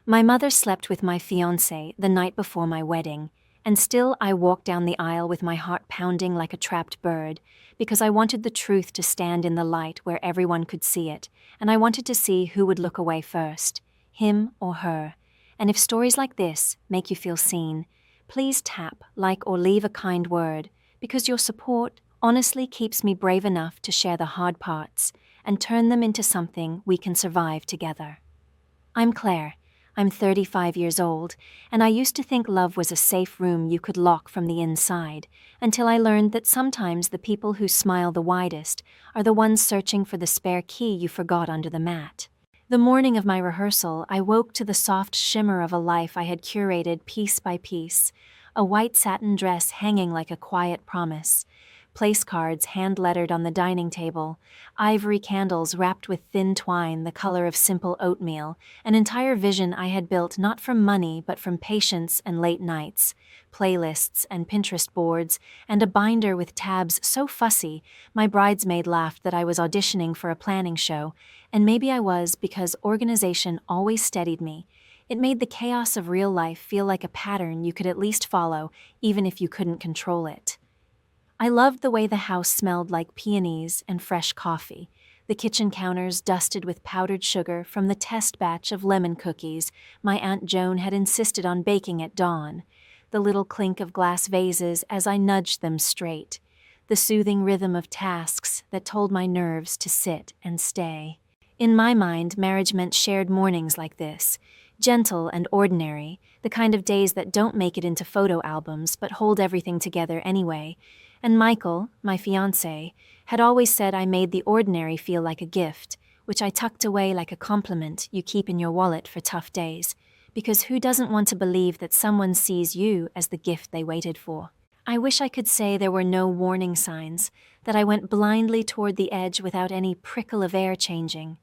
My mother slept with my fiancé the night before my wedding, and still I walked down the aisle with my heart pounding like a trapped bird, because I wanted the truth to stand in the light where everyone could see it, and I wanted to see who would look away first, him or her. And if stories like this make you feel seen, please tap, like, or leave a kind word, because your support honestly keeps me brave enough to share the hard parts and turn them into something we can survive together. I'm Claire. I'm 35 years old, and I used to think love was a safe room you could lock from the inside, until I learned that sometimes the people who smile the widest are the ones searching for the spare key you forgot under the mat. The morning of my rehearsal, I woke to the soft shimmer of a life I had curated piece by piece, a white satin dress hanging like a quiet promise, place cards hand-lettered on the dining table, ivory candles wrapped with thin twine the color of simple oatmeal, an entire vision I had built not from money but from patience and late nights, playlists and Pinterest boards, and a binder with tabs so fussy my bridesmaid laughed that I was auditioning for a planning show, and maybe I was because organization always steadied me. It made the chaos of real life feel like a pattern you could at least follow, even if you couldn't control it. I loved the way the house smelled like peonies and fresh coffee, the kitchen counters dusted with powdered sugar from the test batch of lemon cookies my Aunt Joan had insisted on baking at dawn, the little clink of glass vases as I nudged them straight, the soothing rhythm of tasks that told my nerves to sit and stay. In my mind, marriage meant shared mornings like this, gentle and ordinary, the kind of days that don't make it into photo albums but hold everything together anyway. And Michael, my fiancé, had always said I made the ordinary feel like a gift, which I tucked away like a compliment you keep in your wallet for tough days, because who doesn't want to believe that someone sees you as the gift they waited for? I wish I could say there were no warning signs, that I went blindly toward the edge without any prickle of air changing,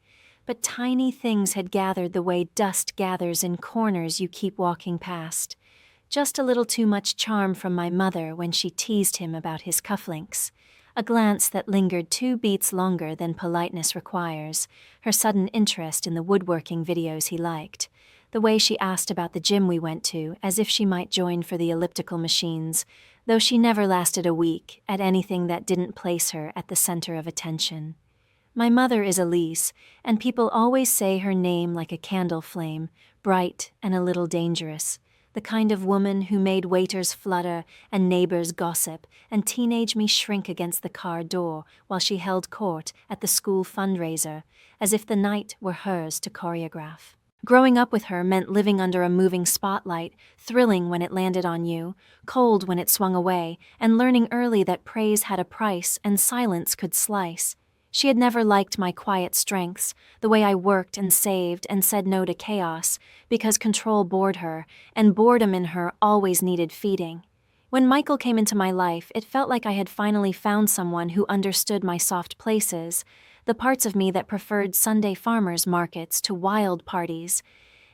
but tiny things had gathered the way dust gathers in corners you keep walking past. Just a little too much charm from my mother when she teased him about his cufflinks, a glance that lingered 2 beats longer than politeness requires, her sudden interest in the woodworking videos he liked, the way she asked about the gym we went to as if she might join for the elliptical machines, though she never lasted a week at anything that didn't place her at the center of attention. My mother is Elise, and people always say her name like a candle flame, bright and a little dangerous, the kind of woman who made waiters flutter and neighbors gossip and teenage me shrink against the car door while she held court at the school fundraiser, as if the night were hers to choreograph. Growing up with her meant living under a moving spotlight, thrilling when it landed on you, cold when it swung away, and learning early that praise had a price and silence could slice. She had never liked my quiet strengths, the way I worked and saved and said no to chaos, because control bored her, and boredom in her always needed feeding. When Michael came into my life, it felt like I had finally found someone who understood my soft places, the parts of me that preferred Sunday farmers markets to wild parties,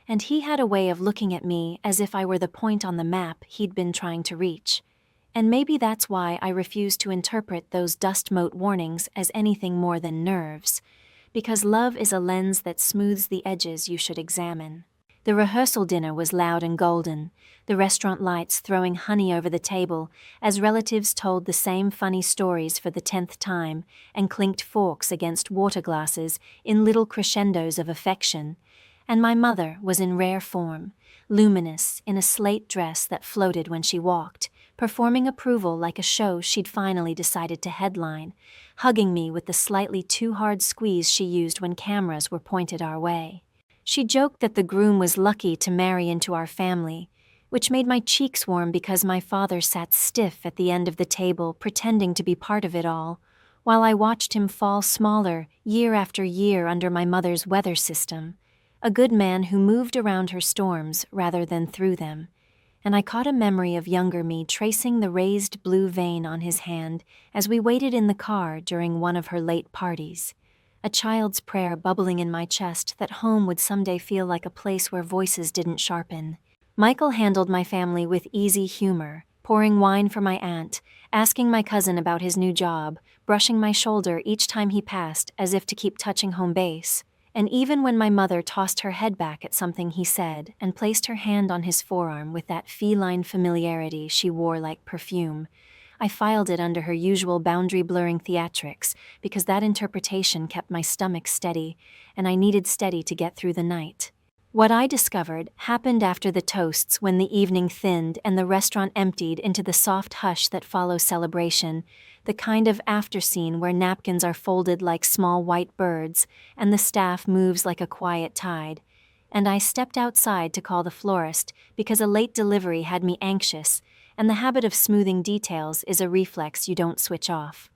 and he had a way of looking at me as if I were the point on the map he'd been trying to reach. And maybe that's why I refuse to interpret those dust mote warnings as anything more than nerves, because love is a lens that smooths the edges you should examine. The rehearsal dinner was loud and golden, the restaurant lights throwing honey over the table as relatives told the same funny stories for the 10th time and clinked forks against water glasses in little crescendos of affection. And my mother was in rare form, luminous in a slate dress that floated when she walked, performing approval like a show she'd finally decided to headline, hugging me with the slightly too hard squeeze she used when cameras were pointed our way. She joked that the groom was lucky to marry into our family, which made my cheeks warm because my father sat stiff at the end of the table pretending to be part of it all, while I watched him fall smaller year after year under my mother's weather system, a good man who moved around her storms rather than through them. And I caught a memory of younger me tracing the raised blue vein on his hand as we waited in the car during one of her late parties, a child's prayer bubbling in my chest that home would someday feel like a place where voices didn't sharpen. Michael handled my family with easy humor, pouring wine for my aunt, asking my cousin about his new job, brushing my shoulder each time he passed as if to keep touching home base. And even when my mother tossed her head back at something he said and placed her hand on his forearm with that feline familiarity she wore like perfume, I filed it under her usual boundary-blurring theatrics because that interpretation kept my stomach steady, and I needed steady to get through the night. What I discovered happened after the toasts when the evening thinned and the restaurant emptied into the soft hush that follows celebration, the kind of after-scene where napkins are folded like small white birds and the staff moves like a quiet tide. And I stepped outside to call the florist because a late delivery had me anxious, and the habit of smoothing details is a reflex you don't switch off.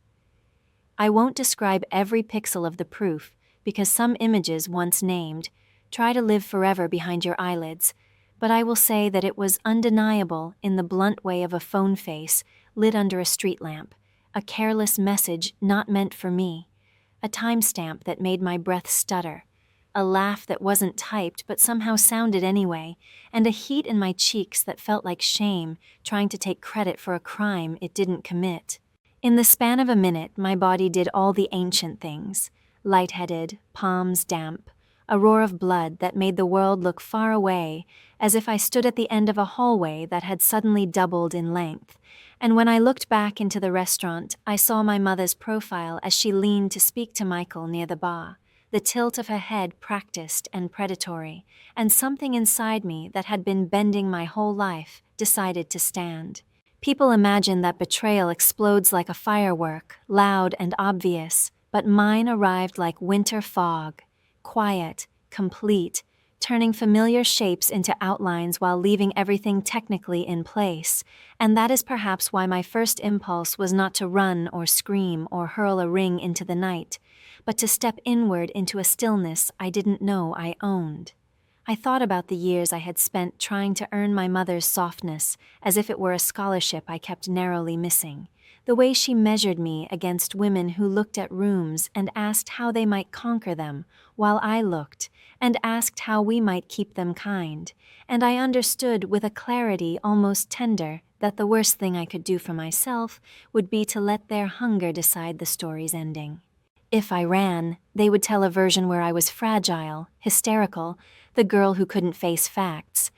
I won't describe every pixel of the proof because some images once named try to live forever behind your eyelids, but I will say that it was undeniable in the blunt way of a phone face lit under a street lamp, a careless message not meant for me, a timestamp that made my breath stutter, a laugh that wasn't typed but somehow sounded anyway, and a heat in my cheeks that felt like shame trying to take credit for a crime it didn't commit. In the span of a minute, my body did all the ancient things, lightheaded, palms damp, a roar of blood that made the world look far away, as if I stood at the end of a hallway that had suddenly doubled in length. And when I looked back into the restaurant, I saw my mother's profile as she leaned to speak to Michael near the bar, the tilt of her head practiced and predatory, and something inside me that had been bending my whole life decided to stand. People imagine that betrayal explodes like a firework, loud and obvious, but mine arrived like winter fog. Quiet, complete, turning familiar shapes into outlines while leaving everything technically in place, and that is perhaps why my first impulse was not to run or scream or hurl a ring into the night, but to step inward into a stillness I didn't know I owned. I thought about the years I had spent trying to earn my mother's softness as if it were a scholarship I kept narrowly missing. The way she measured me against women who looked at rooms and asked how they might conquer them, while I looked and asked how we might keep them kind, and I understood with a clarity almost tender that the worst thing I could do for myself would be to let their hunger decide the story's ending. If I ran, they would tell a version where I was fragile, hysterical, the girl who couldn't face facts.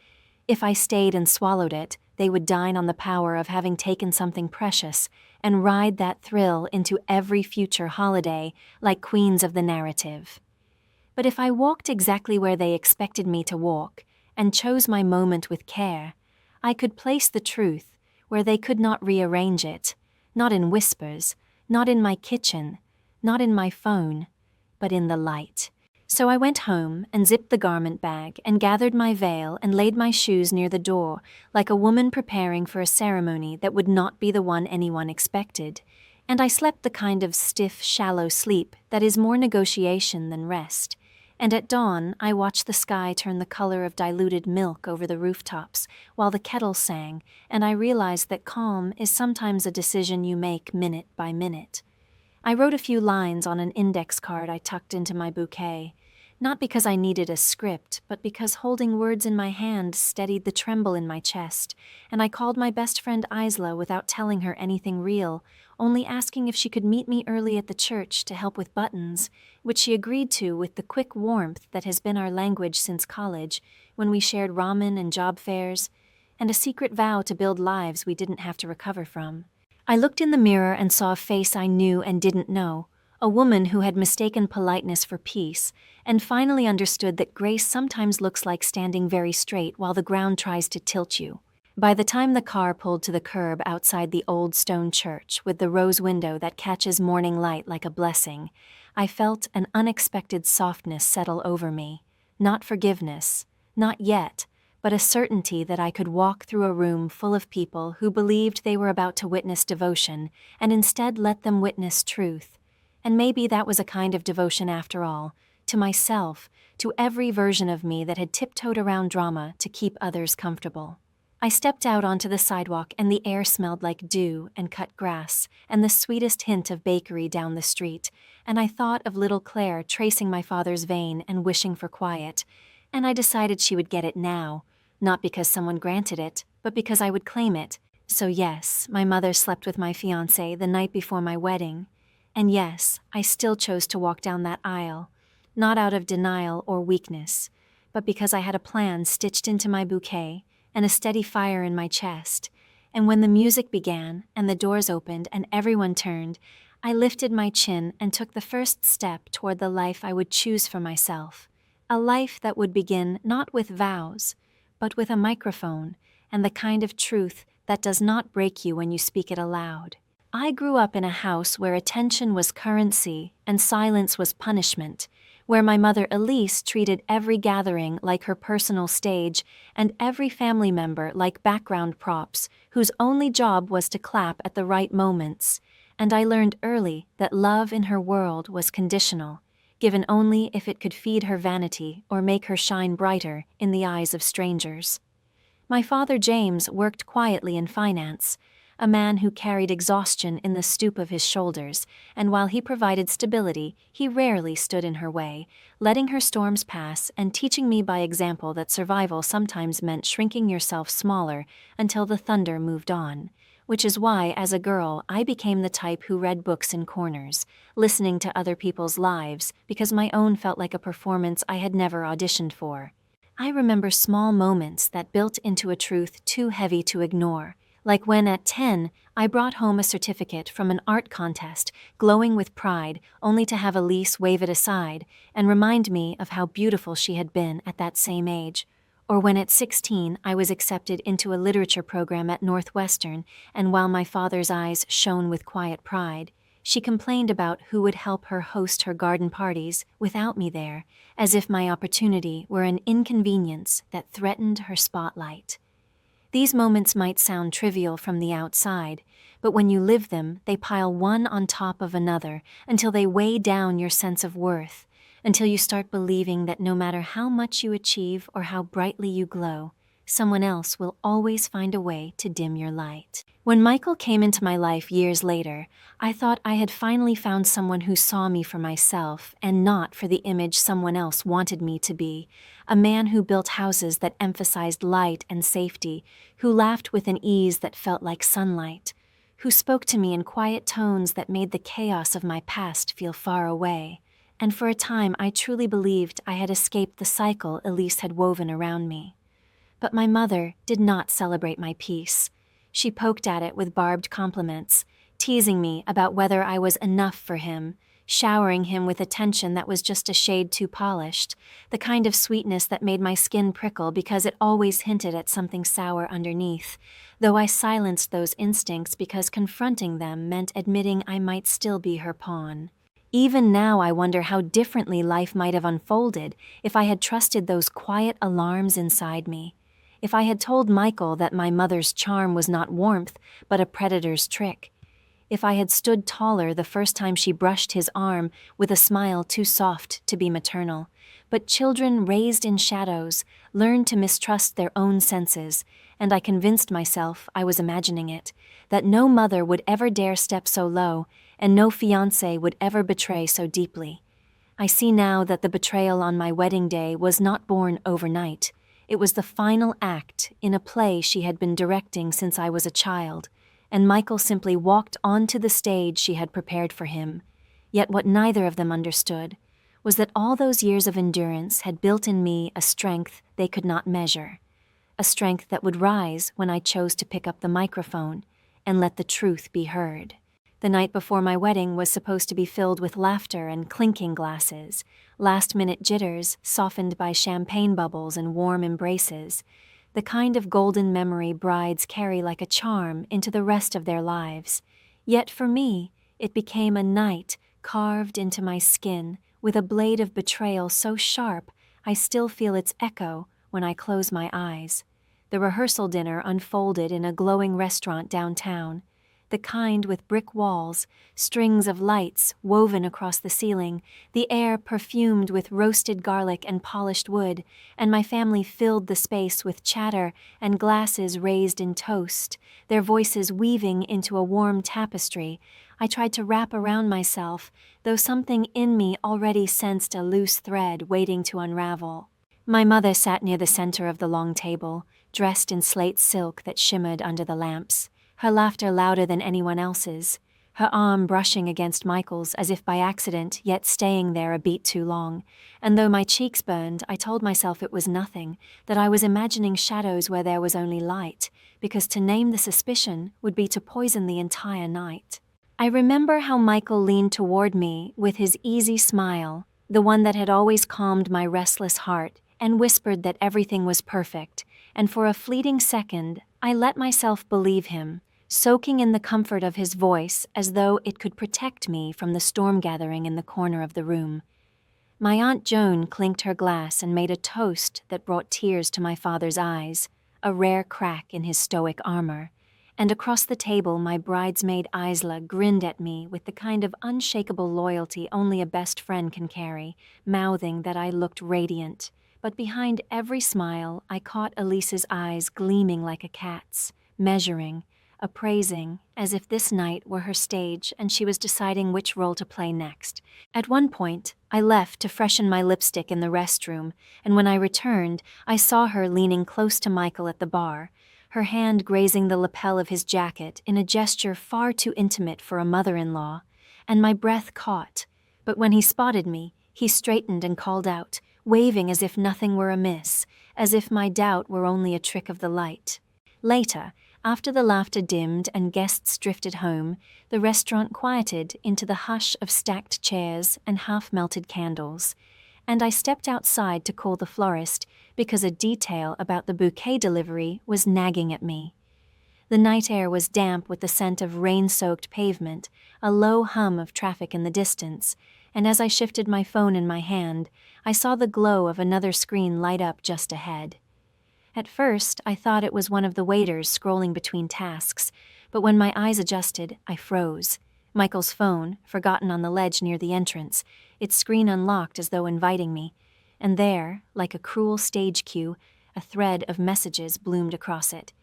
If I stayed and swallowed it, they would dine on the power of having taken something precious and ride that thrill into every future holiday like queens of the narrative. But if I walked exactly where they expected me to walk and chose my moment with care, I could place the truth where they could not rearrange it, not in whispers, not in my kitchen, not in my phone, but in the light. So I went home and zipped the garment bag and gathered my veil and laid my shoes near the door like a woman preparing for a ceremony that would not be the one anyone expected, and I slept the kind of stiff, shallow sleep that is more negotiation than rest. And at dawn, I watched the sky turn the color of diluted milk over the rooftops while the kettle sang, and I realized that calm is sometimes a decision you make minute by minute. I wrote a few lines on an index card I tucked into my bouquet, not because I needed a script, but because holding words in my hand steadied the tremble in my chest, and I called my best friend Isla without telling her anything real, only asking if she could meet me early at the church to help with buttons, which she agreed to with the quick warmth that has been our language since college, when we shared ramen and job fairs, and a secret vow to build lives we didn't have to recover from. I looked in the mirror and saw a face I knew and didn't know, a woman who had mistaken politeness for peace, and finally understood that grace sometimes looks like standing very straight while the ground tries to tilt you. By the time the car pulled to the curb outside the old stone church with the rose window that catches morning light like a blessing, I felt an unexpected softness settle over me. Not forgiveness, not yet, but a certainty that I could walk through a room full of people who believed they were about to witness devotion and instead let them witness truth. And maybe that was a kind of devotion after all, to myself, to every version of me that had tiptoed around drama to keep others comfortable. I stepped out onto the sidewalk and the air smelled like dew and cut grass and the sweetest hint of bakery down the street, and I thought of little Claire tracing my father's vein and wishing for quiet, and I decided she would get it now, not because someone granted it, but because I would claim it. So yes, my mother slept with my fiancé the night before my wedding. And yes, I still chose to walk down that aisle, not out of denial or weakness, but because I had a plan stitched into my bouquet and a steady fire in my chest. And when the music began and the doors opened and everyone turned, I lifted my chin and took the first step toward the life I would choose for myself. A life that would begin not with vows, but with a microphone and the kind of truth that does not break you when you speak it aloud. I grew up in a house where attention was currency and silence was punishment, where my mother Elise treated every gathering like her personal stage and every family member like background props whose only job was to clap at the right moments. And I learned early that love in her world was conditional, given only if it could feed her vanity or make her shine brighter in the eyes of strangers. My father James worked quietly in finance, a man who carried exhaustion in the stoop of his shoulders, and while he provided stability, he rarely stood in her way, letting her storms pass and teaching me by example that survival sometimes meant shrinking yourself smaller until the thunder moved on. Which is why, as a girl, I became the type who read books in corners, listening to other people's lives because my own felt like a performance I had never auditioned for. I remember small moments that built into a truth too heavy to ignore, like when at 10, I brought home a certificate from an art contest, glowing with pride, only to have Elise wave it aside and remind me of how beautiful she had been at that same age. Or when at 16, I was accepted into a literature program at Northwestern, and while my father's eyes shone with quiet pride, she complained about who would help her host her garden parties without me there, as if my opportunity were an inconvenience that threatened her spotlight. These moments might sound trivial from the outside, but when you live them, they pile one on top of another until they weigh down your sense of worth, until you start believing that no matter how much you achieve or how brightly you glow, someone else will always find a way to dim your light. When Michael came into my life years later, I thought I had finally found someone who saw me for myself and not for the image someone else wanted me to be, a man who built houses that emphasized light and safety, who laughed with an ease that felt like sunlight, who spoke to me in quiet tones that made the chaos of my past feel far away. And for a time I truly believed I had escaped the cycle Elise had woven around me. But my mother did not celebrate my peace. She poked at it with barbed compliments, teasing me about whether I was enough for him, showering him with attention that was just a shade too polished, the kind of sweetness that made my skin prickle because it always hinted at something sour underneath, though I silenced those instincts because confronting them meant admitting I might still be her pawn. Even now I wonder how differently life might have unfolded if I had trusted those quiet alarms inside me. If I had told Michael that my mother's charm was not warmth, but a predator's trick. If I had stood taller the first time she brushed his arm with a smile too soft to be maternal. But children raised in shadows learn to mistrust their own senses, and I convinced myself I was imagining it, that no mother would ever dare step so low, and no fiancé would ever betray so deeply. I see now that the betrayal on my wedding day was not born overnight. It was the final act in a play she had been directing since I was a child, and Michael simply walked onto the stage she had prepared for him. Yet what neither of them understood was that all those years of endurance had built in me a strength they could not measure, a strength that would rise when I chose to pick up the microphone and let the truth be heard. The night before my wedding was supposed to be filled with laughter and clinking glasses, last-minute jitters softened by champagne bubbles and warm embraces, the kind of golden memory brides carry like a charm into the rest of their lives. Yet for me, it became a night carved into my skin with a blade of betrayal so sharp I still feel its echo when I close my eyes. The rehearsal dinner unfolded in a glowing restaurant downtown, the kind with brick walls, strings of lights woven across the ceiling, the air perfumed with roasted garlic and polished wood, and my family filled the space with chatter and glasses raised in toast, their voices weaving into a warm tapestry. I tried to wrap around myself, though something in me already sensed a loose thread waiting to unravel. My mother sat near the center of the long table, dressed in slate silk that shimmered under the lamps, her laughter louder than anyone else's, her arm brushing against Michael's as if by accident, yet staying there a beat too long. And though my cheeks burned, I told myself it was nothing, that I was imagining shadows where there was only light, because to name the suspicion would be to poison the entire night. I remember how Michael leaned toward me with his easy smile, the one that had always calmed my restless heart, and whispered that everything was perfect, and for a fleeting second, I let myself believe him, soaking in the comfort of his voice as though it could protect me from the storm gathering in the corner of the room. My Aunt Joan clinked her glass and made a toast that brought tears to my father's eyes, a rare crack in his stoic armor, and across the table my bridesmaid Isla grinned at me with the kind of unshakable loyalty only a best friend can carry, mouthing that I looked radiant. But behind every smile, I caught Elise's eyes gleaming like a cat's, measuring, appraising, as if this night were her stage and she was deciding which role to play next. At one point, I left to freshen my lipstick in the restroom, and when I returned, I saw her leaning close to Michael at the bar, her hand grazing the lapel of his jacket in a gesture far too intimate for a mother-in-law, and my breath caught. But when he spotted me, he straightened and called out, waving as if nothing were amiss, as if my doubt were only a trick of the light. Later, after the laughter dimmed and guests drifted home, the restaurant quieted into the hush of stacked chairs and half-melted candles, and I stepped outside to call the florist because a detail about the bouquet delivery was nagging at me. The night air was damp with the scent of rain-soaked pavement, a low hum of traffic in the distance, and as I shifted my phone in my hand, I saw the glow of another screen light up just ahead. At first, I thought it was one of the waiters scrolling between tasks, but when my eyes adjusted, I froze. Michael's phone, forgotten on the ledge near the entrance, its screen unlocked as though inviting me, and there, like a cruel stage cue, a thread of messages bloomed across it.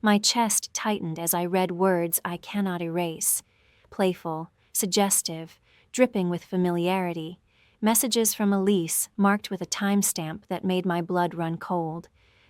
My chest tightened as I read words I cannot erase. Playful, suggestive, dripping with familiarity. Messages from Elise marked with a timestamp that made my blood run cold.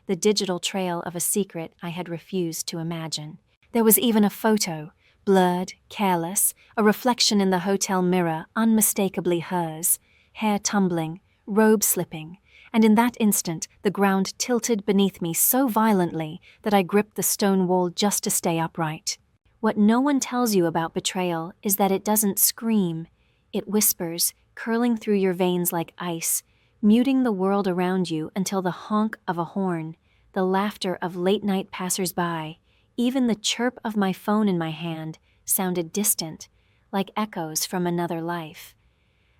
The digital trail of a secret I had refused to imagine. There was even a photo, blurred, careless, a reflection in the hotel mirror, unmistakably hers, hair tumbling, robe slipping, and in that instant the ground tilted beneath me so violently that I gripped the stone wall just to stay upright. What no one tells you about betrayal is that it doesn't scream. It whispers, curling through your veins like ice, muting the world around you until the honk of a horn, the laughter of late-night passers-by, even the chirp of my phone in my hand, sounded distant, like echoes from another life.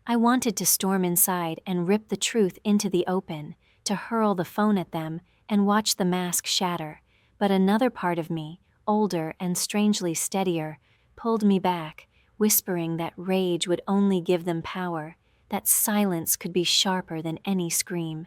I wanted to storm inside and rip the truth into the open, to hurl the phone at them and watch the mask shatter, but another part of me, older and strangely steadier, pulled me back, whispering that rage would only give them power, that silence could be sharper than any scream.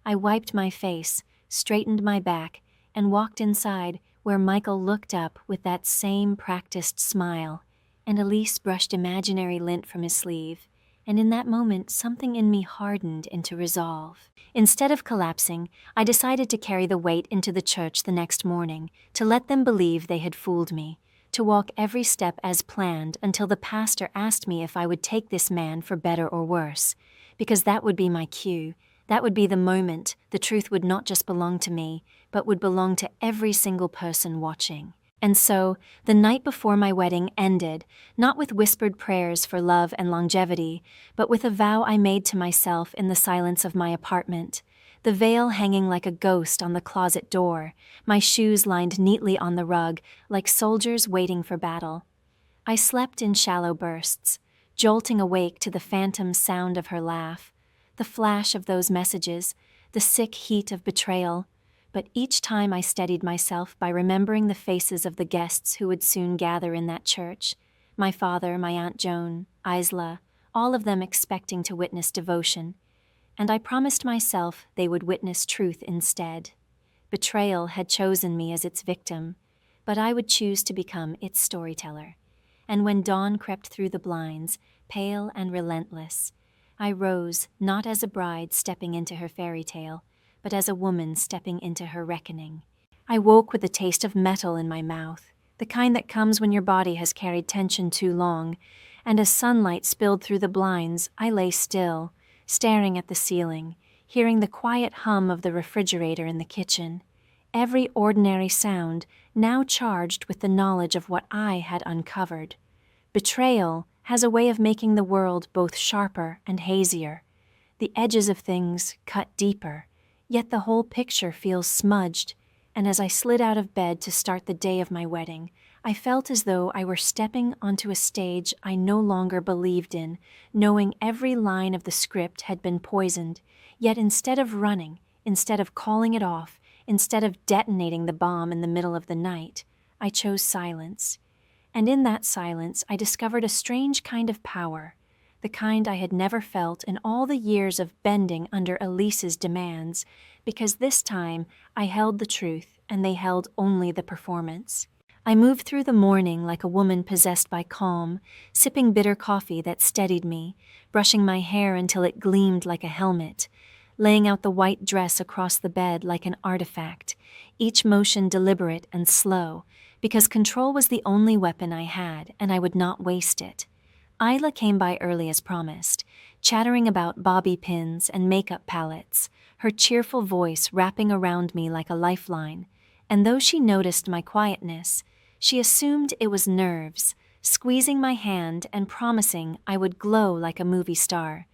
I wiped my face, straightened my back, and walked inside where Michael looked up with that same practiced smile, and Elise brushed imaginary lint from his sleeve, and in that moment something in me hardened into resolve. Instead of collapsing, I decided to carry the weight into the church the next morning, to let them believe they had fooled me, to walk every step as planned until the pastor asked me if I would take this man for better or worse, because that would be my cue. That would be the moment the truth would not just belong to me, but would belong to every single person watching. And so, the night before my wedding ended, not with whispered prayers for love and longevity, but with a vow I made to myself in the silence of my apartment, the veil hanging like a ghost on the closet door, my shoes lined neatly on the rug, like soldiers waiting for battle. I slept in shallow bursts, jolting awake to the phantom sound of her laugh, the flash of those messages, the sick heat of betrayal, but each time I steadied myself by remembering the faces of the guests who would soon gather in that church, my father, my Aunt Joan, Isla, all of them expecting to witness devotion, and I promised myself they would witness truth instead. Betrayal had chosen me as its victim, but I would choose to become its storyteller. And when dawn crept through the blinds, pale and relentless, I rose not as a bride stepping into her fairy tale, but as a woman stepping into her reckoning. I woke with the taste of metal in my mouth, the kind that comes when your body has carried tension too long, and as sunlight spilled through the blinds, I lay still, staring at the ceiling, hearing the quiet hum of the refrigerator in the kitchen. Every ordinary sound now charged with the knowledge of what I had uncovered. Betrayal has a way of making the world both sharper and hazier. The edges of things cut deeper, yet the whole picture feels smudged, and as I slid out of bed to start the day of my wedding, I felt as though I were stepping onto a stage I no longer believed in, knowing every line of the script had been poisoned, yet instead of running, instead of calling it off, instead of detonating the bomb in the middle of the night, I chose silence. And in that silence, I discovered a strange kind of power, the kind I had never felt in all the years of bending under Elise's demands, because this time I held the truth and they held only the performance. I moved through the morning like a woman possessed by calm, sipping bitter coffee that steadied me, brushing my hair until it gleamed like a helmet, laying out the white dress across the bed like an artifact, each motion deliberate and slow, because control was the only weapon I had, and I would not waste it. Isla came by early as promised, chattering about bobby pins and makeup palettes, her cheerful voice wrapping around me like a lifeline, and though she noticed my quietness, she assumed it was nerves, squeezing my hand and promising I would glow like a movie star.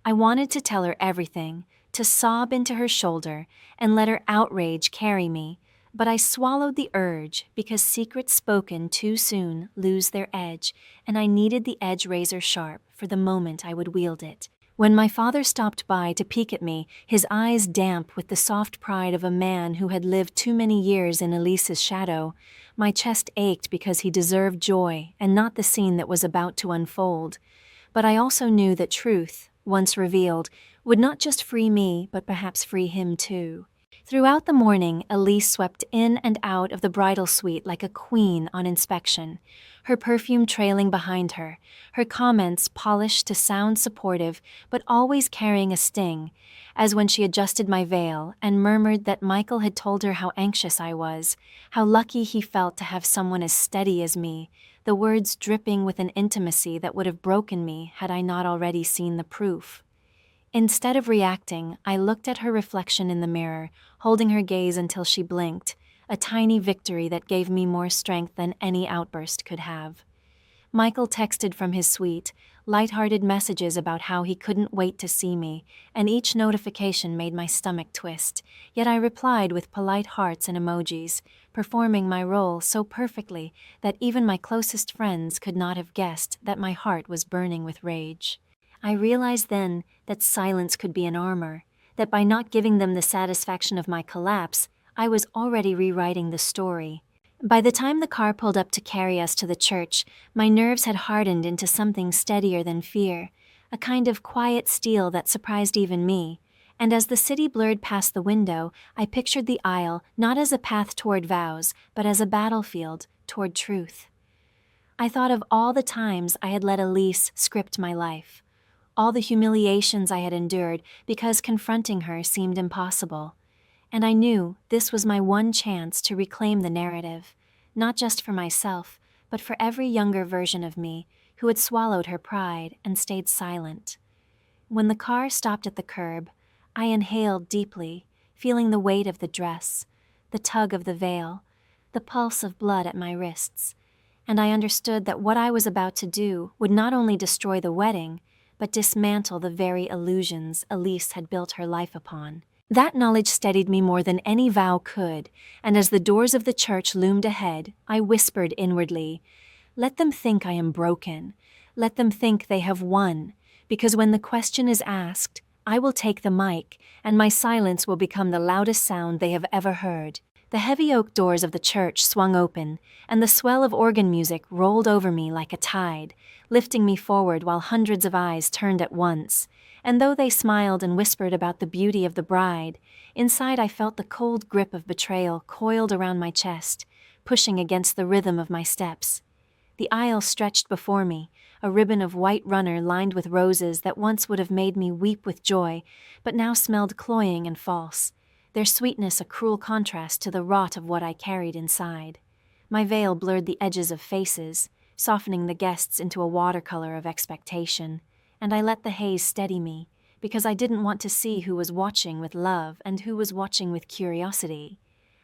I wanted to tell her everything, to sob into her shoulder and let her outrage carry me, but I swallowed the urge because secrets spoken too soon lose their edge, and I needed the edge razor sharp for the moment I would wield it. When my father stopped by to peek at me, his eyes damp with the soft pride of a man who had lived too many years in Elise's shadow, my chest ached because he deserved joy and not the scene that was about to unfold. But I also knew that truth, once revealed, would not just free me, but perhaps free him too. Throughout the morning, Elise swept in and out of the bridal suite like a queen on inspection, her perfume trailing behind her, her comments polished to sound supportive but always carrying a sting, as when she adjusted my veil and murmured that Michael had told her how anxious I was, how lucky he felt to have someone as steady as me, the words dripping with an intimacy that would have broken me had I not already seen the proof. Instead of reacting, I looked at her reflection in the mirror, holding her gaze until she blinked, a tiny victory that gave me more strength than any outburst could have. Michael texted from his suite, light-hearted messages about how he couldn't wait to see me, and each notification made my stomach twist, yet I replied with polite hearts and emojis, performing my role so perfectly that even my closest friends could not have guessed that my heart was burning with rage. I realized then that silence could be an armor, that by not giving them the satisfaction of my collapse, I was already rewriting the story. By the time the car pulled up to carry us to the church, my nerves had hardened into something steadier than fear, a kind of quiet steel that surprised even me, and as the city blurred past the window, I pictured the aisle not as a path toward vows, but as a battlefield toward truth. I thought of all the times I had let Elise script my life, all the humiliations I had endured because confronting her seemed impossible. And I knew this was my one chance to reclaim the narrative, not just for myself, but for every younger version of me who had swallowed her pride and stayed silent. When the car stopped at the curb, I inhaled deeply, feeling the weight of the dress, the tug of the veil, the pulse of blood at my wrists, and I understood that what I was about to do would not only destroy the wedding, but dismantle the very illusions Elise had built her life upon. That knowledge steadied me more than any vow could, and as the doors of the church loomed ahead, I whispered inwardly, "Let them think I am broken. Let them think they have won, because when the question is asked, I will take the mic, and my silence will become the loudest sound they have ever heard." The heavy oak doors of the church swung open, and the swell of organ music rolled over me like a tide, lifting me forward while hundreds of eyes turned at once. And though they smiled and whispered about the beauty of the bride, inside I felt the cold grip of betrayal coiled around my chest, pushing against the rhythm of my steps. The aisle stretched before me, a ribbon of white runner lined with roses that once would have made me weep with joy, but now smelled cloying and false, their sweetness a cruel contrast to the rot of what I carried inside. My veil blurred the edges of faces, softening the guests into a watercolor of expectation, and I let the haze steady me, because I didn't want to see who was watching with love and who was watching with curiosity.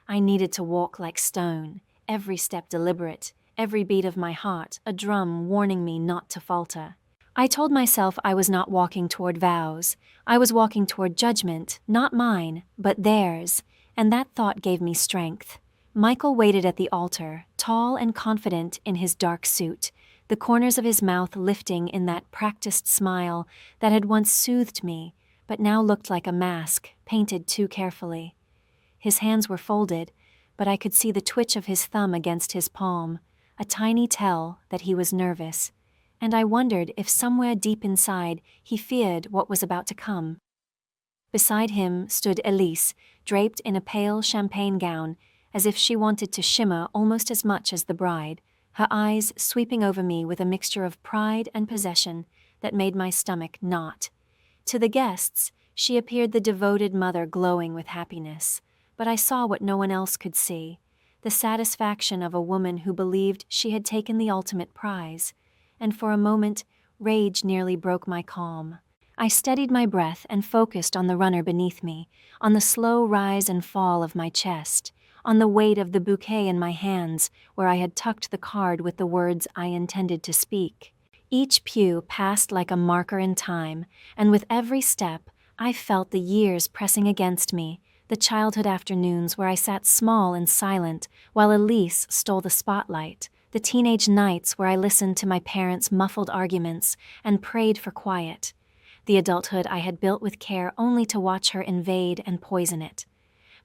I needed to walk like stone, every step deliberate, every beat of my heart a drum warning me not to falter. I told myself I was not walking toward vows. I was walking toward judgment, not mine, but theirs, and that thought gave me strength. Michael waited at the altar, tall and confident in his dark suit, the corners of his mouth lifting in that practiced smile that had once soothed me, but now looked like a mask, painted too carefully. His hands were folded, but I could see the twitch of his thumb against his palm, a tiny tell that he was nervous, and I wondered if somewhere deep inside he feared what was about to come. Beside him stood Elise, draped in a pale champagne gown, as if she wanted to shimmer almost as much as the bride, her eyes sweeping over me with a mixture of pride and possession that made my stomach knot. To the guests, she appeared the devoted mother glowing with happiness, but I saw what no one else could see, the satisfaction of a woman who believed she had taken the ultimate prize, and for a moment, rage nearly broke my calm. I steadied my breath and focused on the runner beneath me, on the slow rise and fall of my chest, on the weight of the bouquet in my hands where I had tucked the card with the words I intended to speak. Each pew passed like a marker in time, and with every step, I felt the years pressing against me, the childhood afternoons where I sat small and silent while Elise stole the spotlight, the teenage nights where I listened to my parents' muffled arguments and prayed for quiet, the adulthood I had built with care only to watch her invade and poison it.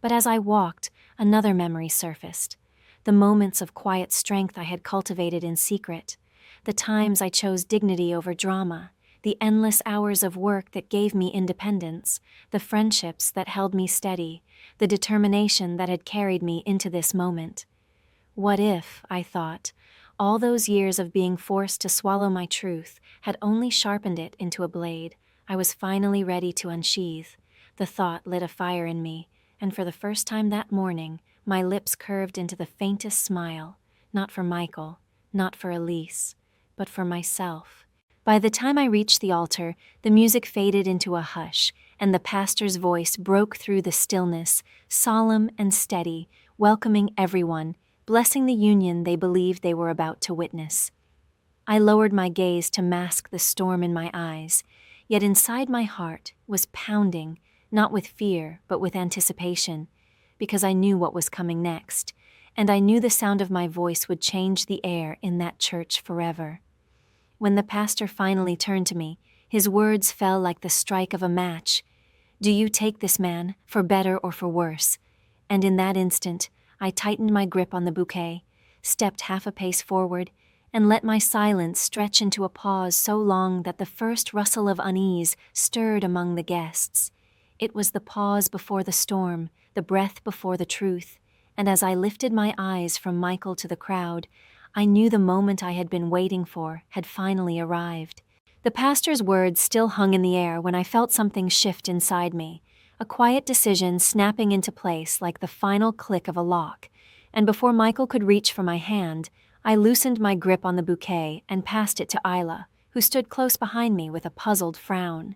But as I walked, another memory surfaced, the moments of quiet strength I had cultivated in secret, the times I chose dignity over drama, the endless hours of work that gave me independence, the friendships that held me steady, the determination that had carried me into this moment. What if, I thought, all those years of being forced to swallow my truth had only sharpened it into a blade I was finally ready to unsheath? The thought lit a fire in me, and for the first time that morning, my lips curved into the faintest smile, not for Michael, not for Elise, but for myself. By the time I reached the altar, the music faded into a hush, and the pastor's voice broke through the stillness, solemn and steady, welcoming everyone, blessing the union they believed they were about to witness. I lowered my gaze to mask the storm in my eyes, yet inside my heart was pounding, not with fear, but with anticipation, because I knew what was coming next, and I knew the sound of my voice would change the air in that church forever. When the pastor finally turned to me, his words fell like the strike of a match. "Do you take this man, for better or for worse?" And in that instant, I tightened my grip on the bouquet, stepped half a pace forward, and let my silence stretch into a pause so long that the first rustle of unease stirred among the guests. It was the pause before the storm, the breath before the truth, and as I lifted my eyes from Michael to the crowd, I knew the moment I had been waiting for had finally arrived. The pastor's words still hung in the air when I felt something shift inside me, a quiet decision snapping into place like the final click of a lock, and before Michael could reach for my hand, I loosened my grip on the bouquet and passed it to Isla, who stood close behind me with a puzzled frown.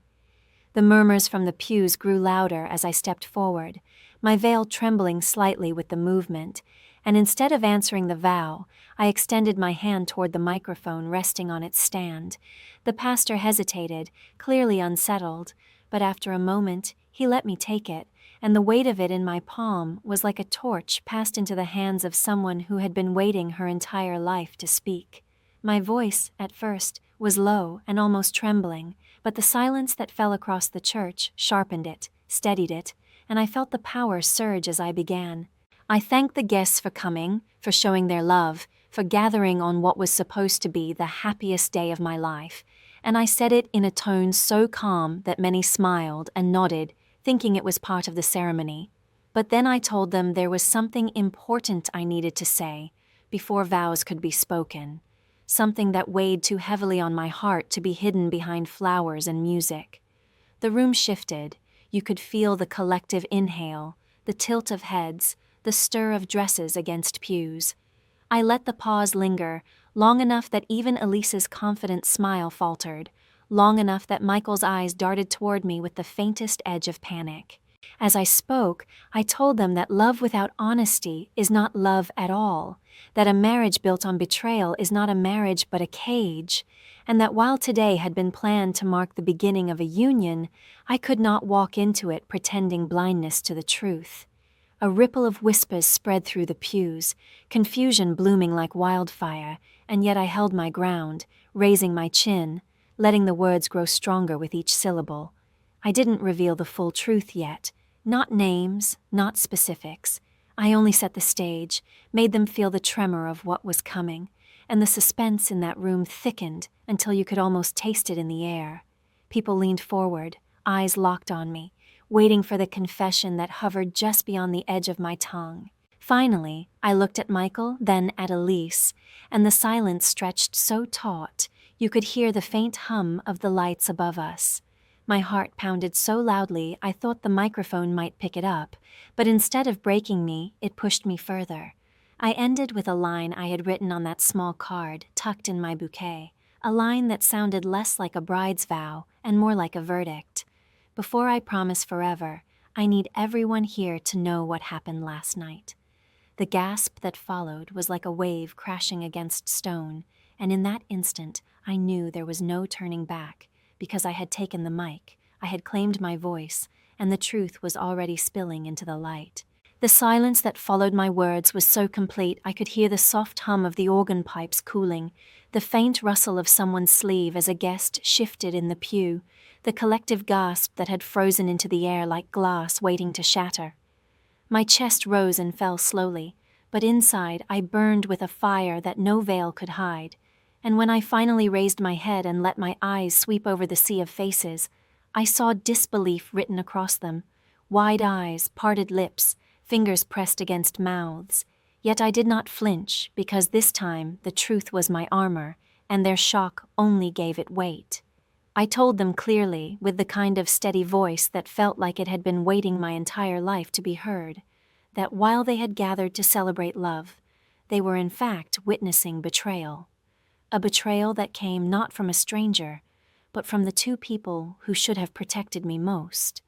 The murmurs from the pews grew louder as I stepped forward, my veil trembling slightly with the movement, and instead of answering the vow, I extended my hand toward the microphone resting on its stand. The pastor hesitated, clearly unsettled, but after a moment, he let me take it, and the weight of it in my palm was like a torch passed into the hands of someone who had been waiting her entire life to speak. My voice, at first, was low and almost trembling, but the silence that fell across the church sharpened it, steadied it, and I felt the power surge as I began. I thanked the guests for coming, for showing their love, for gathering on what was supposed to be the happiest day of my life, and I said it in a tone so calm that many smiled and nodded, thinking it was part of the ceremony. But then I told them there was something important I needed to say before vows could be spoken, something that weighed too heavily on my heart to be hidden behind flowers and music. The room shifted. You could feel the collective inhale, the tilt of heads, the stir of dresses against pews. I let the pause linger, long enough that even Elise's confident smile faltered, long enough that Michael's eyes darted toward me with the faintest edge of panic. As I spoke, I told them that love without honesty is not love at all, that a marriage built on betrayal is not a marriage but a cage, and that while today had been planned to mark the beginning of a union, I could not walk into it pretending blindness to the truth. A ripple of whispers spread through the pews, confusion blooming like wildfire, and yet I held my ground, raising my chin, letting the words grow stronger with each syllable. I didn't reveal the full truth yet, not names, not specifics. I only set the stage, made them feel the tremor of what was coming, and the suspense in that room thickened until you could almost taste it in the air. People leaned forward, eyes locked on me, waiting for the confession that hovered just beyond the edge of my tongue. Finally, I looked at Michael, then at Elise, and the silence stretched so taut you could hear the faint hum of the lights above us. My heart pounded so loudly I thought the microphone might pick it up, but instead of breaking me, it pushed me further. I ended with a line I had written on that small card tucked in my bouquet, a line that sounded less like a bride's vow and more like a verdict. Before I promise forever, I need everyone here to know what happened last night. The gasp that followed was like a wave crashing against stone, and in that instant I knew there was no turning back, because I had taken the mic, I had claimed my voice, and the truth was already spilling into the light. The silence that followed my words was so complete I could hear the soft hum of the organ pipes cooling, the faint rustle of someone's sleeve as a guest shifted in the pew, the collective gasp that had frozen into the air like glass waiting to shatter. My chest rose and fell slowly, but inside I burned with a fire that no veil could hide, and when I finally raised my head and let my eyes sweep over the sea of faces, I saw disbelief written across them, wide eyes, parted lips, fingers pressed against mouths. Yet I did not flinch, because this time the truth was my armor, and their shock only gave it weight. I told them clearly, with the kind of steady voice that felt like it had been waiting my entire life to be heard, that while they had gathered to celebrate love, they were in fact witnessing betrayal. A betrayal that came not from a stranger, but from the two people who should have protected me most.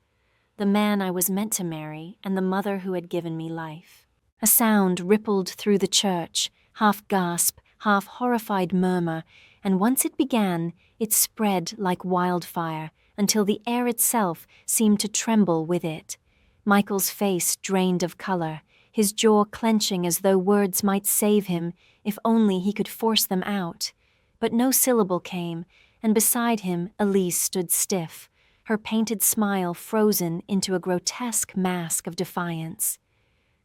The man I was meant to marry and the mother who had given me life. A sound rippled through the church, half gasp, half horrified murmur, and once it began, it spread like wildfire until the air itself seemed to tremble with it. Michael's face drained of color, his jaw clenching as though words might save him if only he could force them out. But no syllable came, and beside him Elise stood stiff, her painted smile frozen into a grotesque mask of defiance.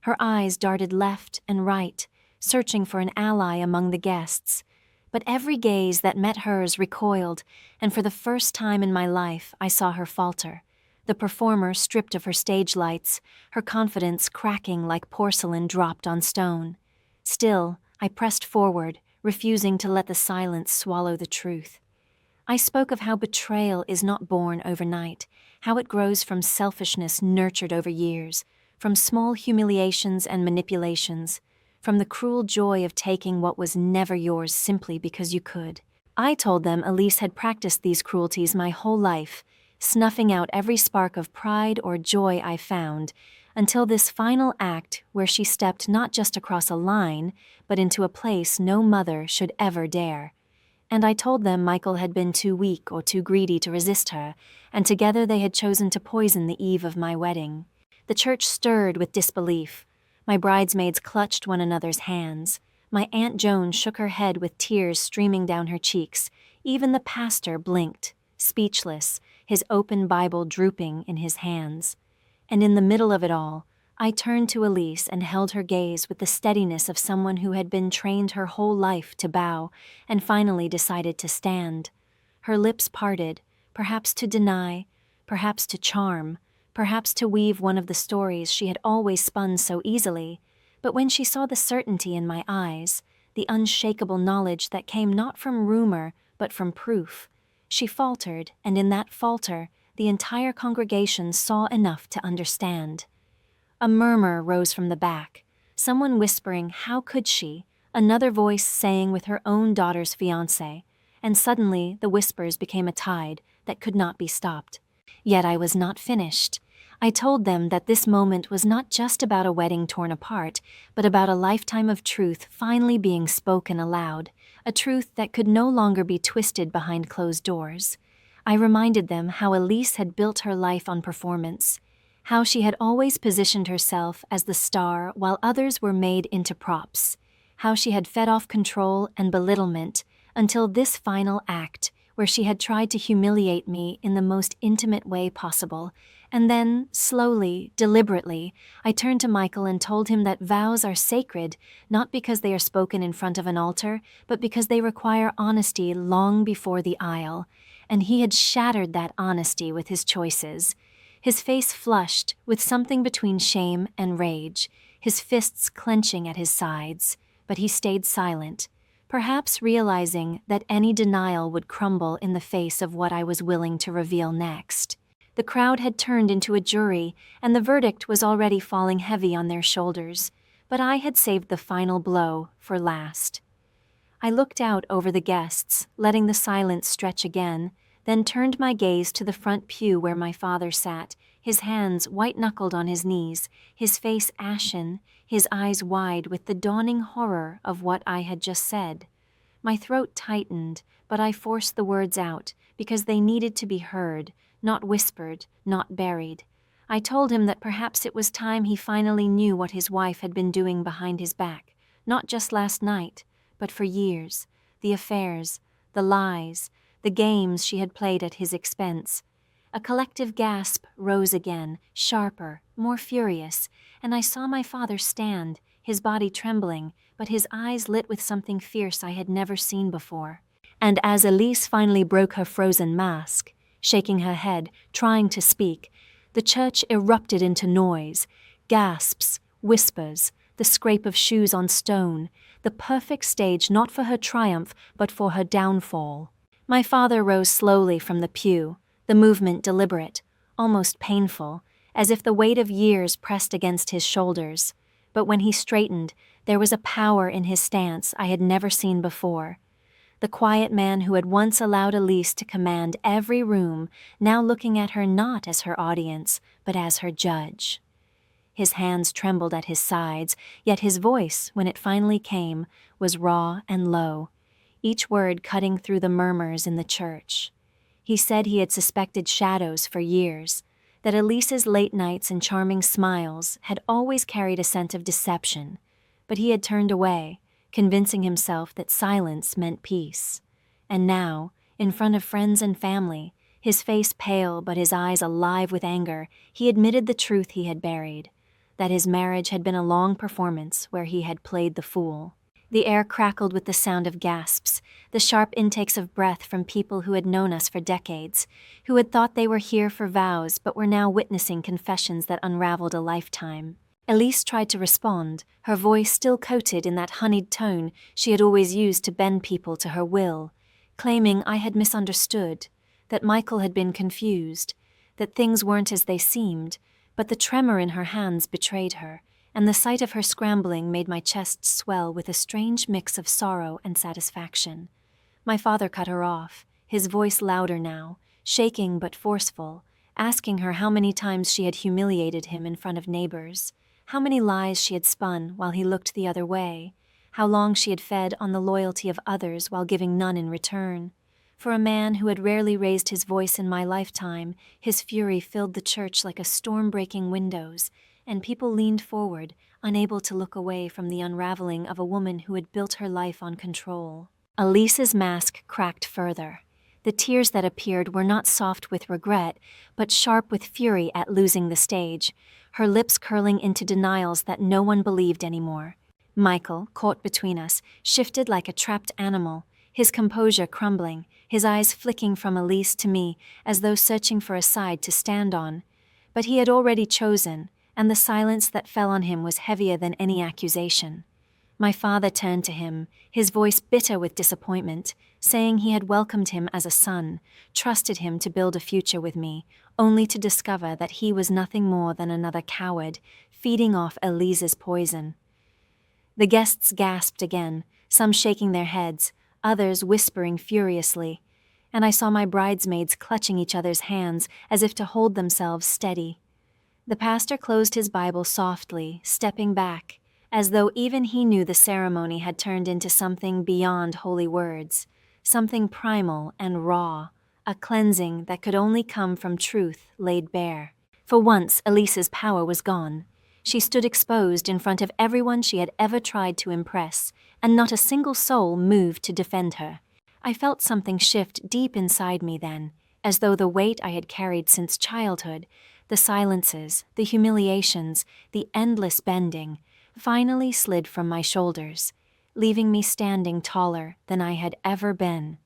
Her eyes darted left and right, searching for an ally among the guests. But every gaze that met hers recoiled, and for the first time in my life I saw her falter, the performer stripped of her stage lights, her confidence cracking like porcelain dropped on stone. Still, I pressed forward, refusing to let the silence swallow the truth. I spoke of how betrayal is not born overnight, how it grows from selfishness nurtured over years, from small humiliations and manipulations, from the cruel joy of taking what was never yours simply because you could. I told them Elise had practiced these cruelties my whole life, snuffing out every spark of pride or joy I found, until this final act where she stepped not just across a line, but into a place no mother should ever dare. And I told them Michael had been too weak or too greedy to resist her, and together they had chosen to poison the eve of my wedding. The church stirred with disbelief. My bridesmaids clutched one another's hands. My Aunt Joan shook her head with tears streaming down her cheeks. Even the pastor blinked, speechless, his open Bible drooping in his hands. And in the middle of it all, I turned to Elise and held her gaze with the steadiness of someone who had been trained her whole life to bow and finally decided to stand. Her lips parted, perhaps to deny, perhaps to charm, perhaps to weave one of the stories she had always spun so easily, but when she saw the certainty in my eyes, the unshakable knowledge that came not from rumor but from proof, she faltered, and in that falter, the entire congregation saw enough to understand. A murmur rose from the back, someone whispering, "How could she?" Another voice sang with her own daughter's fiancé, and suddenly the whispers became a tide that could not be stopped. Yet I was not finished. I told them that this moment was not just about a wedding torn apart, but about a lifetime of truth finally being spoken aloud, a truth that could no longer be twisted behind closed doors. I reminded them how Elise had built her life on performance, how she had always positioned herself as the star while others were made into props, how she had fed off control and belittlement until this final act, where she had tried to humiliate me in the most intimate way possible. And then, slowly, deliberately, I turned to Michael and told him that vows are sacred, not because they are spoken in front of an altar, but because they require honesty long before the aisle. And he had shattered that honesty with his choices. His face flushed with something between shame and rage, his fists clenching at his sides, but he stayed silent, perhaps realizing that any denial would crumble in the face of what I was willing to reveal next. The crowd had turned into a jury, and the verdict was already falling heavy on their shoulders, but I had saved the final blow for last. I looked out over the guests, letting the silence stretch again, then turned my gaze to the front pew where my father sat, his hands white-knuckled on his knees, his face ashen, his eyes wide with the dawning horror of what I had just said. My throat tightened, but I forced the words out because they needed to be heard, not whispered, not buried. I told him that perhaps it was time he finally knew what his wife had been doing behind his back, not just last night, but for years, the affairs, the lies, the games she had played at his expense. A collective gasp rose again, sharper, more furious, and I saw my father stand, his body trembling, but his eyes lit with something fierce I had never seen before. And as Elise finally broke her frozen mask, shaking her head, trying to speak, the church erupted into noise, gasps, whispers, the scrape of shoes on stone, the perfect stage not for her triumph, but for her downfall. My father rose slowly from the pew, the movement deliberate, almost painful, as if the weight of years pressed against his shoulders. But when he straightened, there was a power in his stance I had never seen before. The quiet man who had once allowed Elise to command every room, now looking at her not as her audience, but as her judge. His hands trembled at his sides, yet his voice, when it finally came, was raw and low, each word cutting through the murmurs in the church. He said he had suspected shadows for years, that Elise's late nights and charming smiles had always carried a scent of deception, but he had turned away, convincing himself that silence meant peace. And now, in front of friends and family, his face pale but his eyes alive with anger, he admitted the truth he had buried, that his marriage had been a long performance where he had played the fool. The air crackled with the sound of gasps, the sharp intakes of breath from people who had known us for decades, who had thought they were here for vows but were now witnessing confessions that unraveled a lifetime. Elise tried to respond, her voice still coated in that honeyed tone she had always used to bend people to her will, claiming I had misunderstood, that Michael had been confused, that things weren't as they seemed, but the tremor in her hands betrayed her, and the sight of her scrambling made my chest swell with a strange mix of sorrow and satisfaction. My father cut her off, his voice louder now, shaking but forceful, asking her how many times she had humiliated him in front of neighbors, how many lies she had spun while he looked the other way, how long she had fed on the loyalty of others while giving none in return. For a man who had rarely raised his voice in my lifetime, his fury filled the church like a storm breaking windows, and people leaned forward, unable to look away from the unraveling of a woman who had built her life on control. Elise's mask cracked further. The tears that appeared were not soft with regret, but sharp with fury at losing the stage, her lips curling into denials that no one believed anymore. Michael, caught between us, shifted like a trapped animal, his composure crumbling, his eyes flicking from Elise to me as though searching for a side to stand on. But he had already chosen, and the silence that fell on him was heavier than any accusation. My father turned to him, his voice bitter with disappointment, saying he had welcomed him as a son, trusted him to build a future with me, only to discover that he was nothing more than another coward, feeding off Elise's poison. The guests gasped again, some shaking their heads, others whispering furiously, and I saw my bridesmaids clutching each other's hands as if to hold themselves steady. The pastor closed his Bible softly, stepping back, as though even he knew the ceremony had turned into something beyond holy words, something primal and raw, a cleansing that could only come from truth laid bare. For once, Elise's power was gone. She stood exposed in front of everyone she had ever tried to impress, and not a single soul moved to defend her. I felt something shift deep inside me then, as though the weight I had carried since childhood, the silences, the humiliations, the endless bending, finally slid from my shoulders, leaving me standing taller than I had ever been.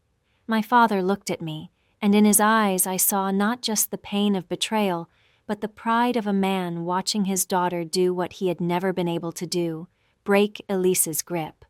My father looked at me, and in his eyes I saw not just the pain of betrayal, but the pride of a man watching his daughter do what he had never been able to do, break Elise's grip.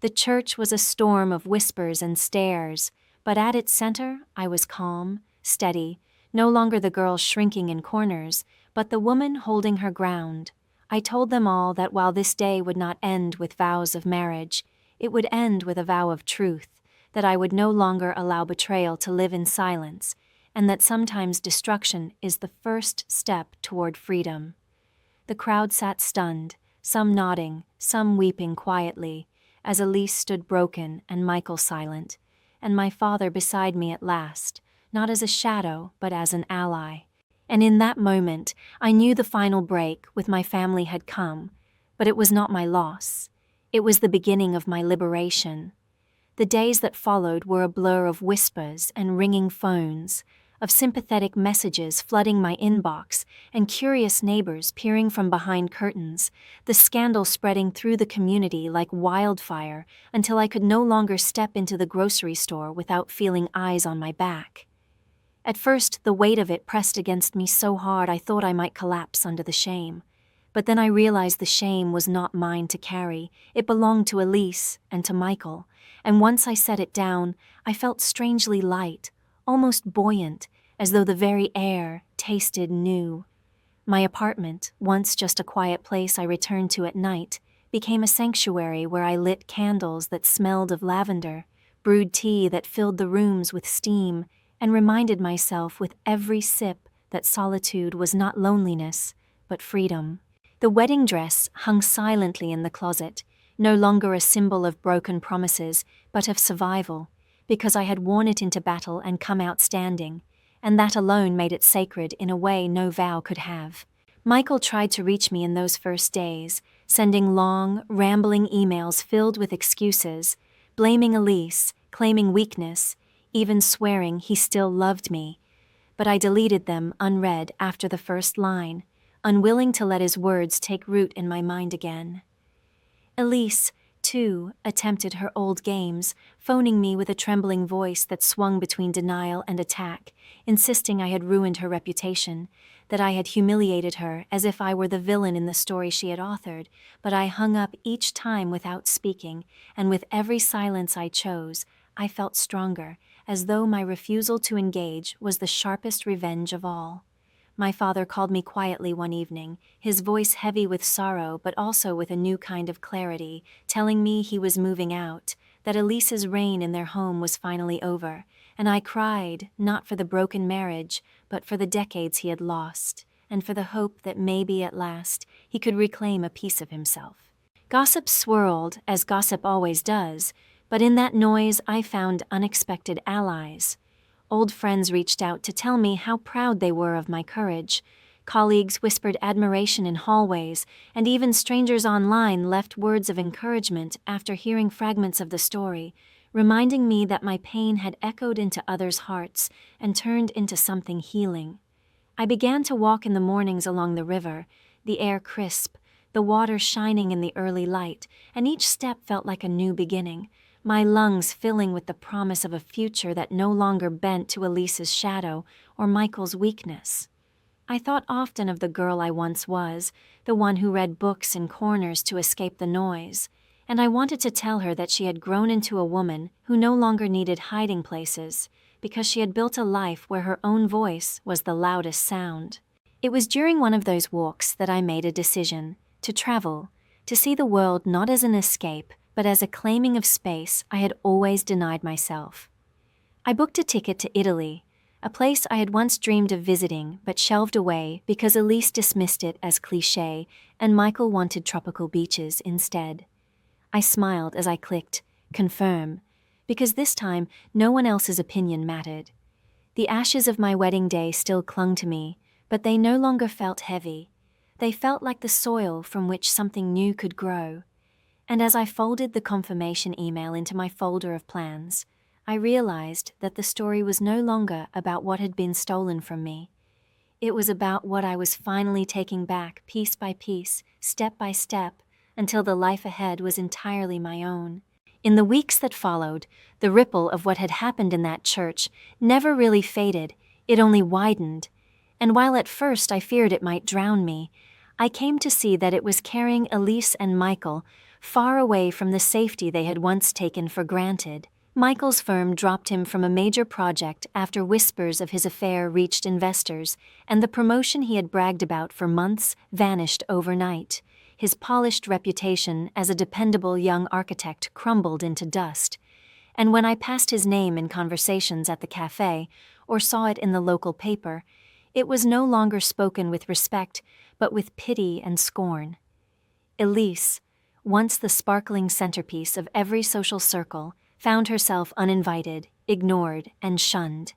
The church was a storm of whispers and stares, but at its center I was calm, steady, no longer the girl shrinking in corners, but the woman holding her ground. I told them all that while this day would not end with vows of marriage, it would end with a vow of truth, that I would no longer allow betrayal to live in silence, and that sometimes destruction is the first step toward freedom. The crowd sat stunned, some nodding, some weeping quietly, as Elise stood broken and Michael silent, and my father beside me at last, not as a shadow, but as an ally. And in that moment, I knew the final break with my family had come, but it was not my loss. It was the beginning of my liberation. The days that followed were a blur of whispers and ringing phones, of sympathetic messages flooding my inbox and curious neighbors peering from behind curtains, the scandal spreading through the community like wildfire until I could no longer step into the grocery store without feeling eyes on my back. At first, the weight of it pressed against me so hard I thought I might collapse under the shame. But then I realized the shame was not mine to carry. It belonged to Elise and to Michael, and once I set it down, I felt strangely light, almost buoyant, as though the very air tasted new. My apartment, once just a quiet place I returned to at night, became a sanctuary where I lit candles that smelled of lavender, brewed tea that filled the rooms with steam, and reminded myself with every sip that solitude was not loneliness, but freedom. The wedding dress hung silently in the closet, no longer a symbol of broken promises, but of survival, because I had worn it into battle and come out standing, and that alone made it sacred in a way no vow could have. Michael tried to reach me in those first days, sending long, rambling emails filled with excuses, blaming Elise, claiming weakness, even swearing he still loved me. But I deleted them unread after the first line, unwilling to let his words take root in my mind again. Elise, too, attempted her old games, phoning me with a trembling voice that swung between denial and attack, insisting I had ruined her reputation, that I had humiliated her as if I were the villain in the story she had authored, but I hung up each time without speaking, and with every silence I chose, I felt stronger, as though my refusal to engage was the sharpest revenge of all. My father called me quietly one evening, his voice heavy with sorrow but also with a new kind of clarity, telling me he was moving out, that Elise's reign in their home was finally over, and I cried, not for the broken marriage, but for the decades he had lost, and for the hope that maybe at last he could reclaim a piece of himself. Gossip swirled, as gossip always does, but in that noise I found unexpected allies. Old friends reached out to tell me how proud they were of my courage. Colleagues whispered admiration in hallways, and even strangers online left words of encouragement after hearing fragments of the story, reminding me that my pain had echoed into others' hearts and turned into something healing. I began to walk in the mornings along the river, the air crisp, the water shining in the early light, and each step felt like a new beginning, my lungs filling with the promise of a future that no longer bent to Elise's shadow or Michael's weakness. I thought often of the girl I once was, the one who read books in corners to escape the noise, and I wanted to tell her that she had grown into a woman who no longer needed hiding places, because she had built a life where her own voice was the loudest sound. It was during one of those walks that I made a decision to travel, to see the world not as an escape, but as a claiming of space I had always denied myself. I booked a ticket to Italy, a place I had once dreamed of visiting but shelved away because Elise dismissed it as cliché and Michael wanted tropical beaches instead. I smiled as I clicked confirm, because this time no one else's opinion mattered. The ashes of my wedding day still clung to me, but they no longer felt heavy. They felt like the soil from which something new could grow. And as I folded the confirmation email into my folder of plans, I realized that the story was no longer about what had been stolen from me. It was about what I was finally taking back piece by piece, step by step, until the life ahead was entirely my own. In the weeks that followed, the ripple of what had happened in that church never really faded, it only widened. And while at first I feared it might drown me, I came to see that it was carrying Elise and Michael far away from the safety they had once taken for granted. Michael's firm dropped him from a major project after whispers of his affair reached investors, and the promotion he had bragged about for months vanished overnight. His polished reputation as a dependable young architect crumbled into dust. And when I passed his name in conversations at the cafe, or saw it in the local paper, it was no longer spoken with respect, but with pity and scorn. Elise, once the sparkling centerpiece of every social circle, found herself uninvited, ignored, and shunned.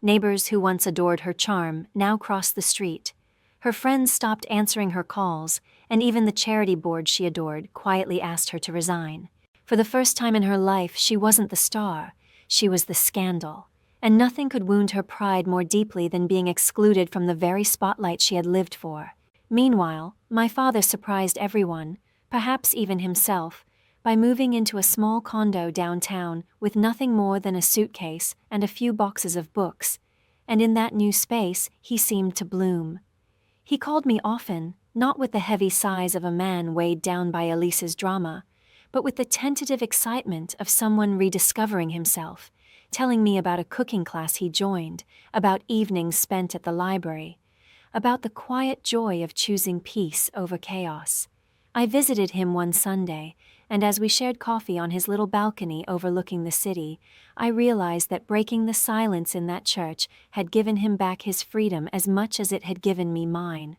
Neighbors who once adored her charm now crossed the street. Her friends stopped answering her calls, and even the charity board she adored quietly asked her to resign. For the first time in her life, she wasn't the star, she was the scandal, and nothing could wound her pride more deeply than being excluded from the very spotlight she had lived for. Meanwhile, my father surprised everyone, perhaps even himself, by moving into a small condo downtown with nothing more than a suitcase and a few boxes of books, and in that new space he seemed to bloom. He called me often, not with the heavy sighs of a man weighed down by Elise's drama, but with the tentative excitement of someone rediscovering himself, telling me about a cooking class he joined, about evenings spent at the library, about the quiet joy of choosing peace over chaos. I visited him one Sunday, and as we shared coffee on his little balcony overlooking the city, I realized that breaking the silence in that church had given him back his freedom as much as it had given me mine.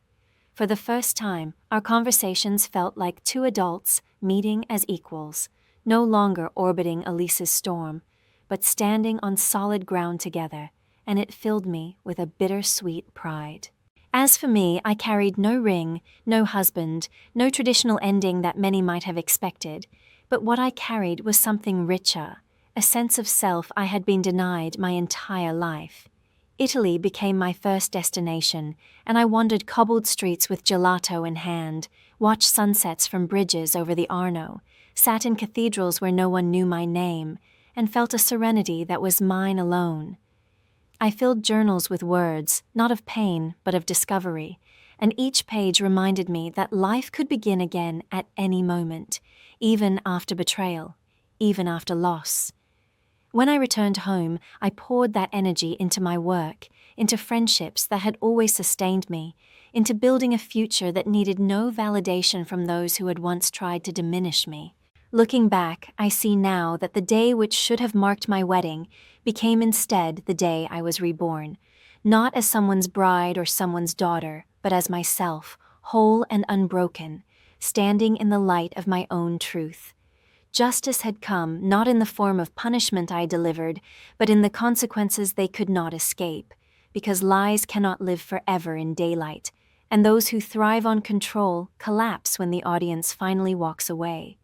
For the first time, our conversations felt like two adults meeting as equals, no longer orbiting Elise's storm, but standing on solid ground together, and it filled me with a bittersweet pride. As for me, I carried no ring, no husband, no traditional ending that many might have expected, but what I carried was something richer, a sense of self I had been denied my entire life. Italy became my first destination, and I wandered cobbled streets with gelato in hand, watched sunsets from bridges over the Arno, sat in cathedrals where no one knew my name, and felt a serenity that was mine alone. I filled journals with words, not of pain, but of discovery, and each page reminded me that life could begin again at any moment, even after betrayal, even after loss. When I returned home, I poured that energy into my work, into friendships that had always sustained me, into building a future that needed no validation from those who had once tried to diminish me. Looking back, I see now that the day which should have marked my wedding became instead the day I was reborn, not as someone's bride or someone's daughter, but as myself, whole and unbroken, standing in the light of my own truth. Justice had come not in the form of punishment I delivered, but in the consequences they could not escape, because lies cannot live forever in daylight, and those who thrive on control collapse when the audience finally walks away.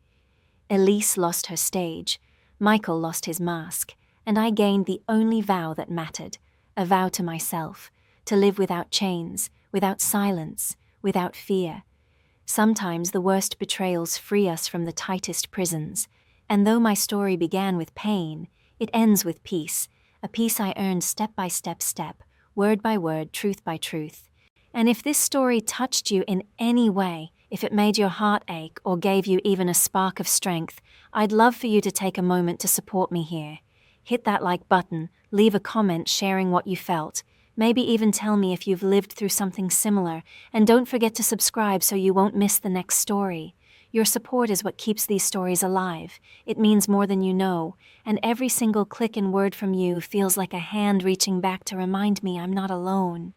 Elise lost her stage, Michael lost his mask, and I gained the only vow that mattered, a vow to myself, to live without chains, without silence, without fear. Sometimes the worst betrayals free us from the tightest prisons, and though my story began with pain, it ends with peace, a peace I earned step by step, word by word, truth by truth. And if this story touched you in any way, if it made your heart ache or gave you even a spark of strength, I'd love for you to take a moment to support me here. Hit that like button, leave a comment sharing what you felt, maybe even tell me if you've lived through something similar, and don't forget to subscribe so you won't miss the next story. Your support is what keeps these stories alive. It means more than you know, and every single click and word from you feels like a hand reaching back to remind me I'm not alone.